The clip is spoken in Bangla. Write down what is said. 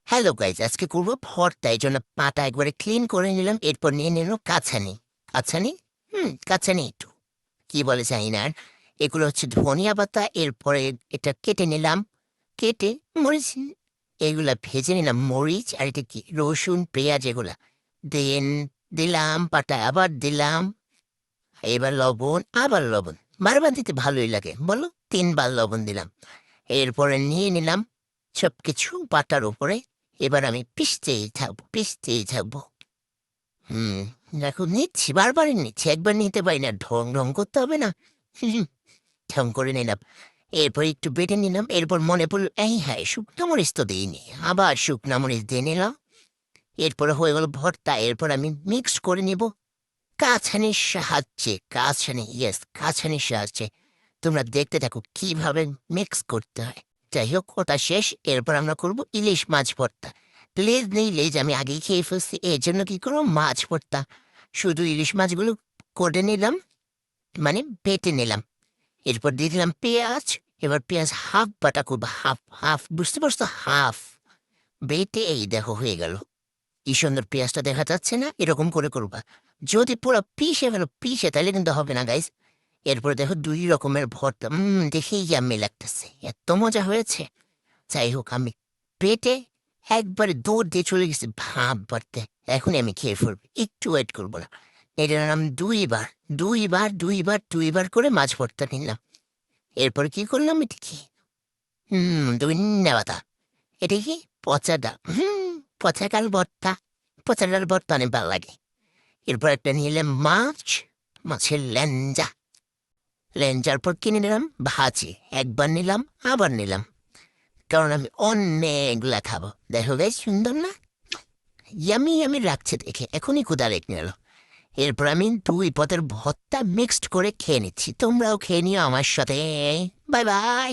হ্যালো গাইজ, আজকে করবো ভর্তা। এই জন্য পাটা একবারে ক্লিন করে নিলাম। এরপর নিয়ে নিল কাছানি। কাছানি, কাছানি একটু কি বলে জানি না আর। এগুলো হচ্ছে ধনিয়া পাতা। এরপরে এটা কেটে নিলাম। কেটে মরিচ এগুলা ভেজে নিলাম। মরিচ আর এটা কি রসুন পেঁয়াজ এগুলা দেন দিলাম পাটায়, আবার দিলাম। এবার লবণ, আবার লবণ। বারবার দিতে ভালোই লাগে বলো, 3 বার লবণ দিলাম। এরপরে নিয়ে নিলাম সবকিছু পাতার উপরে। এবার আমি পিষতেই থাকবো। হুম দেখো, নিচ্ছি, বারবারই নিচ্ছি, একবার নিতে পারি না, ঢং ঢং করতে হবে না। হুম, ঢং করে নিলাম। এরপর একটু বেটে নিলাম। এরপর মনে পড়ল, এই হ্যাঁ, শুকনো মরিচ তো দিইনি, আবার শুকনো মরিচ দিয়ে নিলাম। এরপরে হয়ে গেল ভর্তা। এরপর আমি মিক্স করে নিব কাছানির সাহায্যে। তোমরা দেখতে থাকো কিভাবে মিক্স করতে হয়। যাই হোক, ওটা শেষ। এরপর আমরা করব ইলিশ মাছ ভর্তা। লেজ আমি আগেই খেয়ে ফেলছি, এর জন্য কি করবো, মাছ ভর্তা। শুধু ইলিশ মাছগুলো করে নিলাম, মানে বেটে নিলাম। এরপর দিয়ে দিলাম পেঁয়াজ। এবার পেঁয়াজ হাফ বাটা করবো, হাফ হাফ, বুঝতে পারছো, হাফ বেটে। এই দেখো হয়ে গেল। কি সুন্দর পেঁয়াজটা দেখা যাচ্ছে না, এরকম করে করবা। যদি পুরো পিষে তাহলে কিন্তু হবে না গাইস। এরপরে দেখো 2 রকমের ভর্তা, দেখেই ইয়াম্মি লাগতেছে, এত মজা হয়েছে। যাই হোক, আমি পেটে একবারে দৌড় দিয়ে চলে গেছি ভাব ভরতে। এখনই আমি খেয়ে ফেলবো, একটু ওয়েট করবো না। এটার নাম 2বার করে মাছ ভর্তা নিলাম। এরপর কি করলাম, এটা কি, ধন্যবাদ। এটা কি, পচা ডাল। পচা ডাল ভর্তা। পচা ডাল ভর্তা অনেক ভালো লাগে। এরপর একটা নিলাম মাছ, মাছের ল্যাঞ্জা। ল্যাঞ্জার পর কিনে নিলাম ভাজি। একবার নিলাম, আবার নিলাম, কারণ আমি অনেকগুলা খাবো। দেখো বেশ সুন্দর না, ইয়ামি লাগছে দেখে, এখনই ক্ষুধা লেগে গেল। এরপর আমি 2 পদের ভর্তা মিক্সড করে খেয়ে নিচ্ছি। তোমরাও খেয়ে নিও আমার সাথে। Bye bye.